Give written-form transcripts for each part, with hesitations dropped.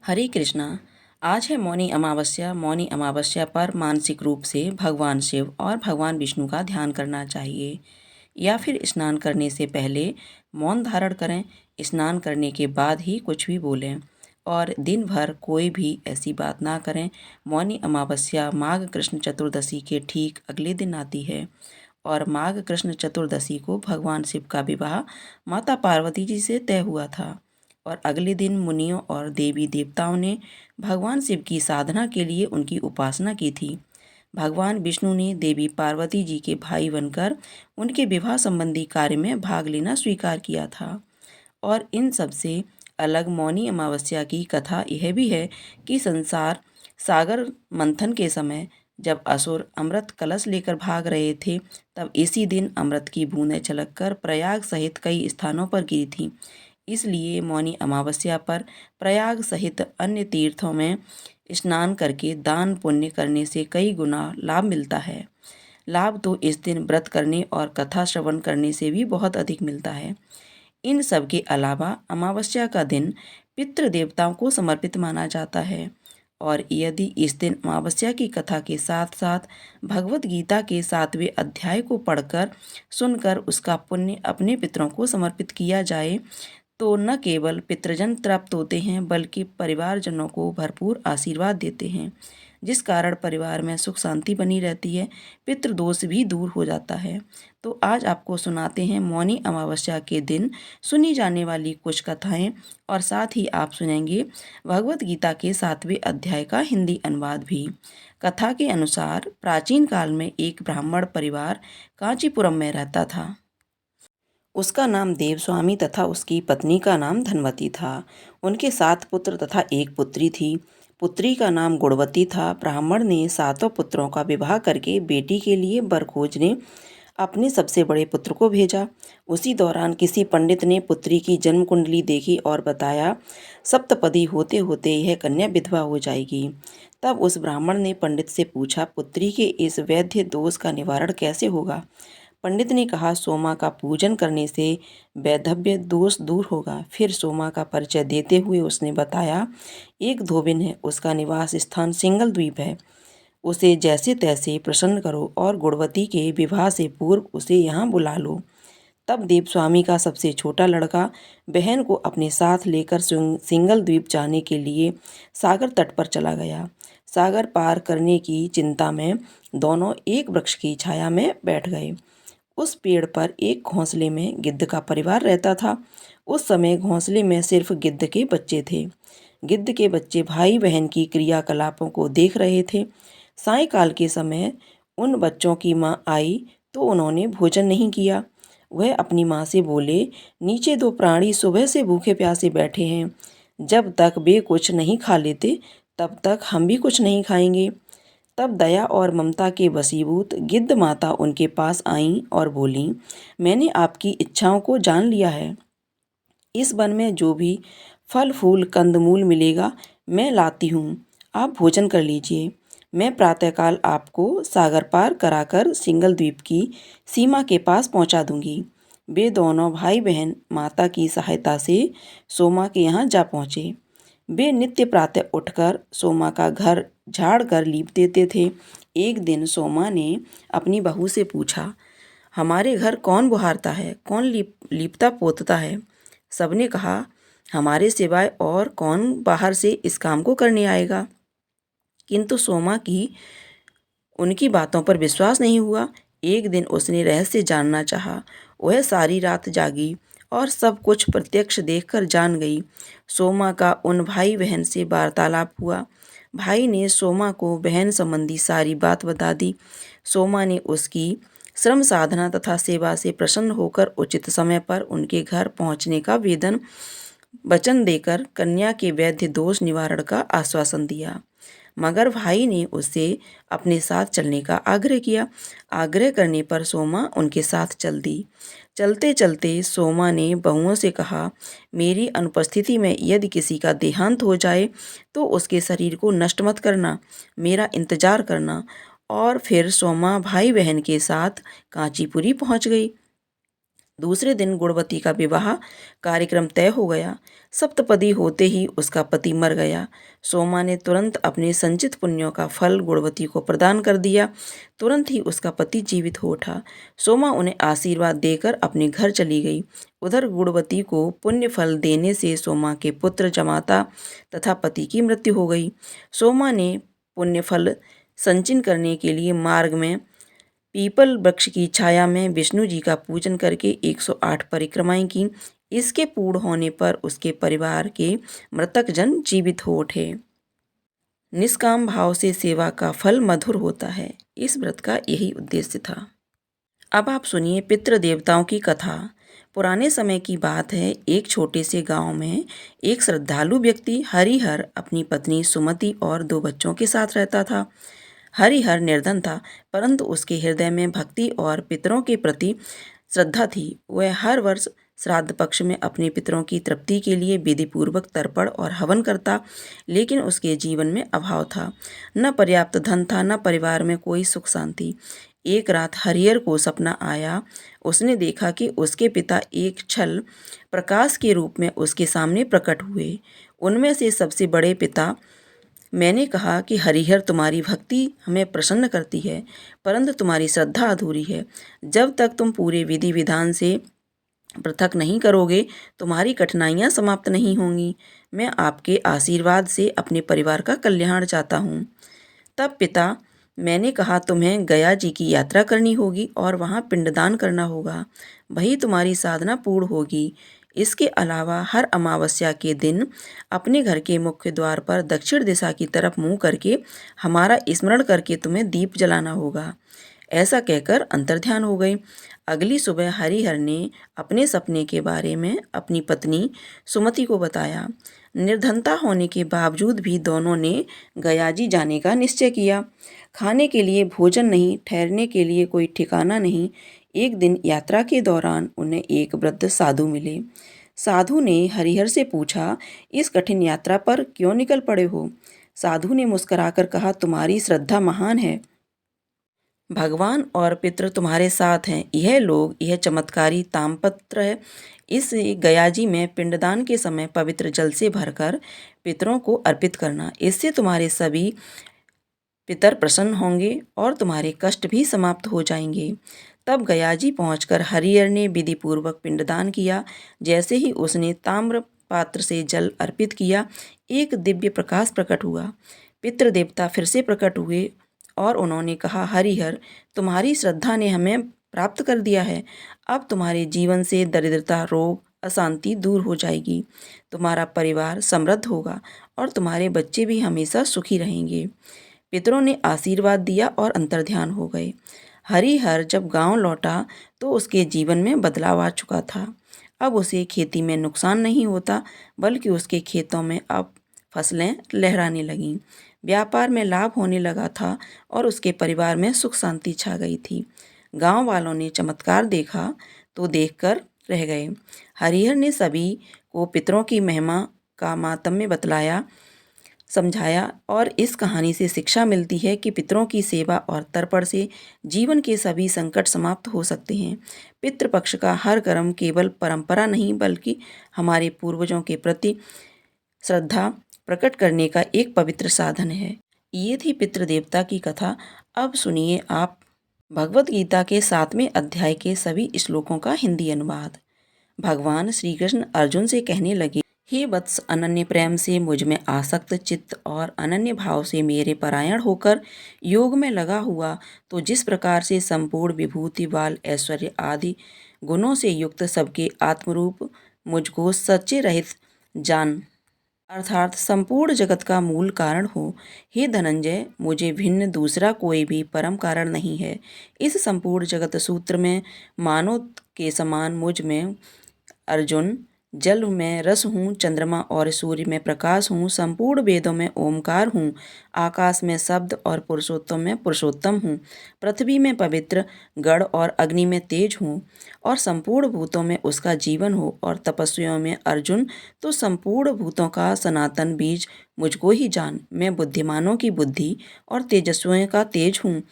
हरे कृष्णा। आज है मौनी अमावस्या। मौनी अमावस्या पर मानसिक रूप से भगवान शिव और भगवान विष्णु का ध्यान करना चाहिए या फिर स्नान करने से पहले मौन धारण करें। स्नान करने के बाद ही कुछ भी बोलें और दिन भर कोई भी ऐसी बात ना करें। मौनी अमावस्या माघ कृष्ण चतुर्दशी के ठीक अगले दिन आती है और माघ कृष्ण चतुर्दशी को भगवान शिव का विवाह माता पार्वती जी से तय हुआ था और अगले दिन मुनियों और देवी देवताओं ने भगवान शिव की साधना के लिए उनकी उपासना की थी। भगवान विष्णु ने देवी पार्वती जी के भाई बनकर उनके विवाह संबंधी कार्य में भाग लेना स्वीकार किया था। और इन सब से अलग मौनी अमावस्या की कथा यह भी है कि संसार सागर मंथन के समय जब असुर अमृत कलश लेकर भाग रहे थे, तब इसी दिन अमृत की बूंदें छलककर प्रयाग सहित कई स्थानों पर गिरी थीं। इसलिए मौनी अमावस्या पर प्रयाग सहित अन्य तीर्थों में स्नान करके दान पुण्य करने से कई गुना लाभ मिलता है। लाभ तो इस दिन व्रत करने और कथा श्रवण करने से भी बहुत अधिक मिलता है। इन सब के अलावा अमावस्या का दिन पितृ देवताओं को समर्पित माना जाता है और यदि इस दिन अमावस्या की कथा के साथ साथ भगवत गीता के 7वें अध्याय को पढ़कर सुनकर उसका पुण्य अपने पितरों को समर्पित किया जाए, तो न केवल पितृजन तृप्त होते हैं बल्कि परिवारजनों को भरपूर आशीर्वाद देते हैं, जिस कारण परिवार में सुख शांति बनी रहती है, पितृदोष भी दूर हो जाता है। तो आज आपको सुनाते हैं मौनी अमावस्या के दिन सुनी जाने वाली कुछ कथाएं और साथ ही आप सुनेंगे भगवत गीता के 7वें अध्याय का हिंदी अनुवाद भी। कथा के अनुसार प्राचीन काल में एक ब्राह्मण परिवार कांचीपुरम में रहता था। उसका नाम देवस्वामी तथा उसकी पत्नी का नाम धनवती था। उनके 7 पुत्र तथा एक पुत्री थी। पुत्री का नाम गुणवती था। ब्राह्मण ने 7 पुत्रों का विवाह करके बेटी के लिए वर खोजने अपने सबसे बड़े पुत्र को भेजा। उसी दौरान किसी पंडित ने पुत्री की जन्म कुंडली देखी और बताया, सप्तपदी होते होते यह कन्या विधवा हो जाएगी। तब उस ब्राह्मण ने पंडित से पूछा, पुत्री के इस वैद्य दोष का निवारण कैसे होगा? पंडित ने कहा, सोमा का पूजन करने से वैधव्य दोष दूर होगा। फिर सोमा का परिचय देते हुए उसने बताया, एक धोबिन है, उसका निवास स्थान सिंगल द्वीप है। उसे जैसे तैसे प्रसन्न करो और गुणवती के विवाह से पूर्व उसे यहाँ बुला लो। तब देवस्वामी का सबसे छोटा लड़का बहन को अपने साथ लेकर सिंगल द्वीप जाने के लिए सागर तट पर चला गया। सागर पार करने की चिंता में दोनों एक वृक्ष की छाया में बैठ गए। उस पेड़ पर एक घोंसले में गिद्ध का परिवार रहता था। उस समय घोंसले में सिर्फ गिद्ध के बच्चे थे। गिद्ध के बच्चे भाई बहन की क्रियाकलापों को देख रहे थे। सायंकाल के समय उन बच्चों की माँ आई तो उन्होंने भोजन नहीं किया। वह अपनी माँ से बोले, नीचे 2 प्राणी सुबह से भूखे प्यासे बैठे हैं। जब तक वे कुछ नहीं खा लेते तब तक हम भी कुछ नहीं खाएंगे। तब दया और ममता के वशीभूत गिद्ध माता उनके पास आईं और बोलीं, मैंने आपकी इच्छाओं को जान लिया है। इस वन में जो भी फल फूल कंदमूल मिलेगा मैं लाती हूँ, आप भोजन कर लीजिए। मैं प्रातःकाल आपको सागर पार कराकर सिंगल द्वीप की सीमा के पास पहुँचा दूंगी। वे दोनों भाई बहन माता की सहायता से सोमा के यहाँ जा पहुँचे। वे नित्य प्रातः उठकर सोमा का घर झाड़ कर लीप देते थे। एक दिन सोमा ने अपनी बहू से पूछा, हमारे घर कौन बुहारता है, कौन लीपता पोतता है? सबने कहा, हमारे सिवाय और कौन बाहर से इस काम को करने आएगा? किंतु सोमा की उनकी बातों पर विश्वास नहीं हुआ। एक दिन उसने रहस्य जानना चाहा। वह सारी रात जागी और सब कुछ प्रत्यक्ष देखकर जान गई। सोमा का उन भाई बहन से वार्तालाप हुआ। भाई ने सोमा को बहन संबंधी सारी बात बता दी। सोमा ने उसकी श्रम साधना तथा सेवा से प्रसन्न होकर उचित समय पर उनके घर पहुंचने का वचन देकर कन्या के वैद्य दोष निवारण का आश्वासन दिया। मगर भाई ने उससे अपने साथ चलने का आग्रह किया। आग्रह करने पर सोमा उनके साथ चल दी। चलते चलते सोमा ने बहुओं से कहा, मेरी अनुपस्थिति में यदि किसी का देहांत हो जाए तो उसके शरीर को नष्ट मत करना, मेरा इंतजार करना। और फिर सोमा भाई बहन के साथ कांचीपुरी पहुंच गई। दूसरे दिन गुणवती का विवाह कार्यक्रम तय हो गया। सप्तपदी होते ही उसका पति मर गया। सोमा ने तुरंत अपने संचित पुण्यों का फल गुणवती को प्रदान कर दिया। तुरंत ही उसका पति जीवित हो उठा। सोमा उन्हें आशीर्वाद देकर अपने घर चली गई। उधर गुणवती को पुण्य फल देने से सोमा के पुत्र जमाता तथा पति की मृत्यु हो गई। सोमा ने पुण्य फल संचिन करने के लिए मार्ग में पीपल वृक्ष की छाया में विष्णु जी का पूजन करके 108 परिक्रमाएं की। इसके पूर्ण होने पर उसके परिवार के मृतक जन जीवित हो उठे। निष्काम भाव से सेवा का फल मधुर होता है। इस व्रत का यही उद्देश्य था। अब आप सुनिए पितृ देवताओं की कथा। पुराने समय की बात है, एक छोटे से गांव में एक श्रद्धालु व्यक्ति हरिहर अपनी पत्नी सुमति और 2 बच्चों के साथ रहता था। हरिहर निर्धन था, परंतु उसके हृदय में भक्ति और पितरों के प्रति श्रद्धा थी। वह हर वर्ष श्राद्ध पक्ष में अपने पितरों की तृप्ति के लिए विधिपूर्वक तर्पण और हवन करता, लेकिन उसके जीवन में अभाव था। न पर्याप्त धन था, न परिवार में कोई सुख शांति। एक रात हरिहर को सपना आया। उसने देखा कि उसके पिता एक छल प्रकाश के रूप में उसके सामने प्रकट हुए। उनमें से सबसे बड़े पिता मैंने कहा कि हरिहर, तुम्हारी भक्ति हमें प्रसन्न करती है, परंतु तुम्हारी श्रद्धा अधूरी है। जब तक तुम पूरे विधि विधान से पृथक नहीं करोगे, तुम्हारी कठिनाइयाँ समाप्त नहीं होंगी। मैं आपके आशीर्वाद से अपने परिवार का कल्याण चाहता हूँ। तब पिता मैंने कहा, तुम्हें गया जी की यात्रा करनी होगी और वहाँ पिंडदान करना होगा, वही तुम्हारी साधना पूर्ण होगी। इसके अलावा हर अमावस्या के दिन अपने घर के मुख्य द्वार पर दक्षिण दिशा की तरफ मुंह करके हमारा स्मरण करके तुम्हें दीप जलाना होगा। ऐसा कहकर अंतर्ध्यान हो गए। अगली सुबह हरिहर ने अपने सपने के बारे में अपनी पत्नी सुमति को बताया। निर्धनता होने के बावजूद भी दोनों ने गयाजी जाने का निश्चय किया। खाने के लिए भोजन नहीं, ठहरने के लिए कोई ठिकाना नहीं। एक दिन यात्रा के दौरान उन्हें एक वृद्ध साधु मिले। साधु ने हरिहर से पूछा, इस कठिन यात्रा पर क्यों निकल पड़े हो? साधु ने मुस्कुराकर कहा, तुम्हारी श्रद्धा महान है, भगवान और पितृ तुम्हारे साथ हैं। यह लोग, यह चमत्कारी ताम्रपत्र है। इस गयाजी में पिंडदान के समय पवित्र जल से भरकर पितरों को अर्पित करना। इससे तुम्हारे सभी पितर प्रसन्न होंगे और तुम्हारे कष्ट भी समाप्त हो जाएंगे। तब गयाजी पहुंचकर हरिहर ने विधि पूर्वक पिंडदान किया। जैसे ही उसने ताम्र पात्र से जल अर्पित किया, एक दिव्य प्रकाश प्रकट हुआ। पितृ देवता फिर से प्रकट हुए और उन्होंने कहा, हरिहर, तुम्हारी श्रद्धा ने हमें प्राप्त कर दिया है। अब तुम्हारे जीवन से दरिद्रता, रोग, अशांति दूर हो जाएगी। तुम्हारा परिवार समृद्ध होगा और तुम्हारे बच्चे भी हमेशा सुखी रहेंगे। पितरों ने आशीर्वाद दिया और अंतर्ध्यान हो गए। हरिहर जब गांव लौटा तो उसके जीवन में बदलाव आ चुका था। अब उसे खेती में नुकसान नहीं होता, बल्कि उसके खेतों में अब फसलें लहराने लगीं। व्यापार में लाभ होने लगा था और उसके परिवार में सुख शांति छा गई थी। गांव वालों ने चमत्कार देखा तो देखकर रह गए। हरिहर ने सभी को पितरों की महिमा का मातम्य बतलाया, समझाया और इस कहानी से शिक्षा मिलती है कि पितरों की सेवा और तर्पण से जीवन के सभी संकट समाप्त हो सकते हैं। पितृपक्ष का हर कर्म केवल परंपरा नहीं, बल्कि हमारे पूर्वजों के प्रति श्रद्धा प्रकट करने का एक पवित्र साधन है। ये थी पितृदेवता की कथा। अब सुनिए आप भगवत गीता के 7वें अध्याय के सभी श्लोकों का हिंदी अनुवाद। भगवान श्री कृष्ण अर्जुन से कहने लगे, हे वत्स, अनन्य प्रेम से मुझ में आसक्त चित्त और अनन्य भाव से मेरे परायण होकर योग में लगा हुआ, तो जिस प्रकार से संपूर्ण विभूति, बाल, ऐश्वर्य आदि गुणों से युक्त सबके आत्मरूप मुझको सच्चे रहित जान, अर्थात संपूर्ण जगत का मूल कारण हो। हे धनंजय, मुझे भिन्न दूसरा कोई भी परम कारण नहीं है। इस संपूर्ण जगत सूत्र में मानव के समान मुझ में अर्जुन जल में रस हूँ, चंद्रमा और सूर्य में प्रकाश हूँ, संपूर्ण वेदों में ओमकार हूँ, आकाश में शब्द और पुरुषोत्तम में पुरुषोत्तम हूँ, पृथ्वी में पवित्र, गढ़ और अग्नि में तेज हूँ और संपूर्ण भूतों में उसका जीवन हो, और तपस्वियों में अर्जुन तो संपूर्ण भूतों का सनातन बीज मुझको ही जान। मैं बुद्धिमानों की बुद्धि और तेजस्वियों का तेज हूँ।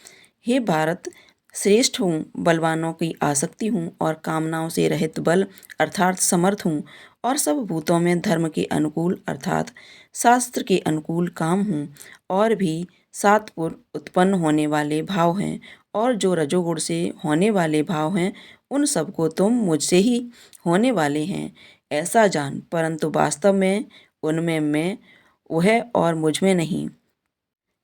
हे भारत, श्रेष्ठ हूँ, बलवानों की आसक्ति हूँ और कामनाओं से रहित बल अर्थात समर्थ हूँ और सब भूतों में धर्म के अनुकूल अर्थात शास्त्र के अनुकूल काम हूँ और भी 7 उत्पन्न होने वाले भाव हैं और जो रजोगुण से होने वाले भाव हैं उन सबको तुम मुझसे ही होने वाले हैं ऐसा जान, परंतु वास्तव में उनमें मैं वह और मुझ में नहीं।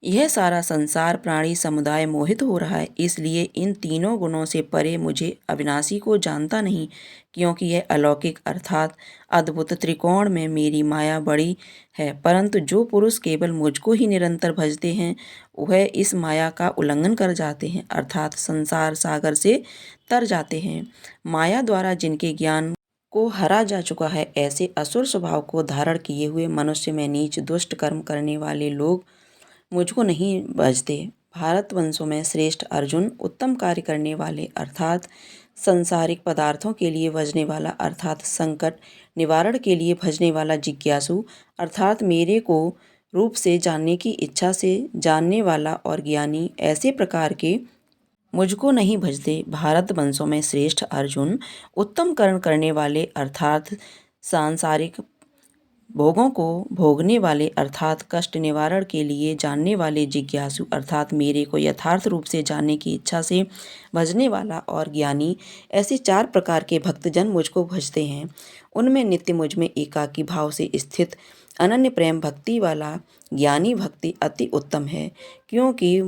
यह सारा संसार प्राणी समुदाय मोहित हो रहा है, इसलिए इन तीनों गुणों से परे मुझे अविनाशी को जानता नहीं, क्योंकि यह अलौकिक अर्थात अद्भुत त्रिकोण में मेरी माया बड़ी है। परंतु जो पुरुष केवल मुझको ही निरंतर भजते हैं वह इस माया का उल्लंघन कर जाते हैं अर्थात संसार सागर से तर जाते हैं। माया द्वारा जिनके ज्ञान को हरा जा चुका है, ऐसे असुर स्वभाव को धारण किए हुए मनुष्य में नीच दुष्ट कर्म करने वाले लोग मुझको नहीं बजते। भारतवंशों में श्रेष्ठ अर्जुन उत्तम कार्य करने वाले अर्थात संसारिक पदार्थों के लिए भजने वाला अर्थात संकट निवारण के लिए भजने वाला जिज्ञासु अर्थात मेरे को रूप से जानने की इच्छा से जानने वाला और ज्ञानी ऐसे प्रकार के मुझको नहीं भजते। भारत वंशों में श्रेष्ठ अर्जुन उत्तम कर्म करने वाले अर्थात सांसारिक भोगों को भोगने वाले अर्थात कष्ट निवारण के लिए जानने वाले जिज्ञासु अर्थात मेरे को यथार्थ रूप से जानने की इच्छा से भजने वाला और ज्ञानी ऐसे 4 प्रकार के भक्तजन मुझको भजते हैं। उनमें नित्य मुझ में एकाकी भाव से स्थित अनन्य प्रेम भक्ति वाला ज्ञानी भक्ति अति उत्तम है, क्योंकि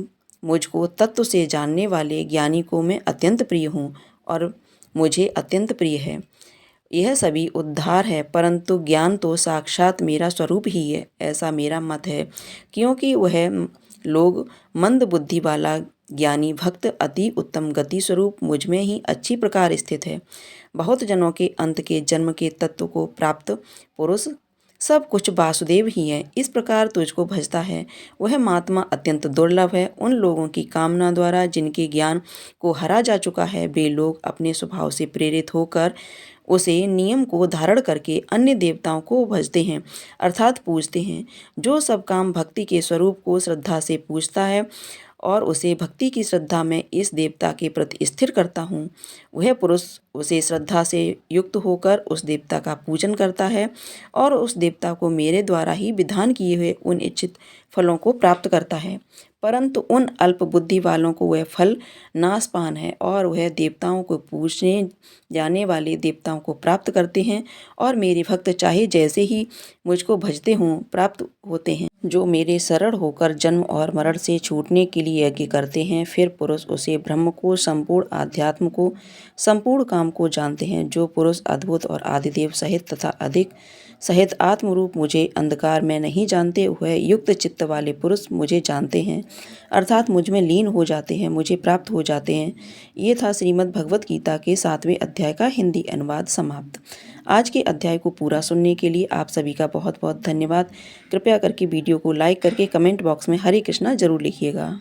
मुझको तत्व से जानने वाले ज्ञानी को मैं अत्यंत प्रिय हूँ और मुझे अत्यंत प्रिय है। यह सभी उद्धार है, परंतु ज्ञान तो साक्षात मेरा स्वरूप ही है, ऐसा मेरा मत है, क्योंकि वह लोग मंद बुद्धि वाला ज्ञानी भक्त अति उत्तम गति स्वरूप मुझ में ही अच्छी प्रकार स्थित है। बहुत जनों के अंत के जन्म के तत्व को प्राप्त पुरुष सब कुछ वासुदेव ही है, इस प्रकार तुझको भजता है वह महात्मा अत्यंत दुर्लभ है। उन लोगों की कामना द्वारा जिनके ज्ञान को हरा जा चुका है, वे लोग अपने स्वभाव से प्रेरित होकर उसे नियम को धारण करके अन्य देवताओं को भजते हैं अर्थात पूजते हैं। जो सब काम भक्ति के स्वरूप को श्रद्धा से पूजता है और उसे भक्ति की श्रद्धा में इस देवता के प्रति स्थिर करता हूँ, वह पुरुष उसे श्रद्धा से युक्त होकर उस देवता का पूजन करता है और उस देवता को मेरे द्वारा ही विधान किए हुए उन इच्छित फलों को प्राप्त करता है। परंतु उन अल्प बुद्धि वालों को वह फल नाशपान है और वह देवताओं को पूजने जाने वाले देवताओं को प्राप्त करते हैं और मेरे भक्त चाहे जैसे ही मुझको भजते हों प्राप्त होते हैं। जो मेरे शरण होकर जन्म और मरण से छूटने के लिए यज्ञ करते हैं, फिर पुरुष उसे ब्रह्म को संपूर्ण आध्यात्म को संपूर्ण काम को जानते हैं। जो पुरुष अद्भुत और आदिदेव सहित तथा अधिक सहित आत्मरूप मुझे अंधकार में नहीं जानते, वह युक्त चित्त वाले पुरुष मुझे जानते हैं अर्थात मुझ में लीन हो जाते हैं, मुझे प्राप्त हो जाते हैं। ये था श्रीमद् भगवत गीता के 7वें अध्याय का हिंदी अनुवाद समाप्त। आज के अध्याय को पूरा सुनने के लिए आप सभी का बहुत बहुत धन्यवाद। कृपया करके वीडियो को लाइक करके कमेंट बॉक्स में हरे कृष्णा जरूर लिखिएगा।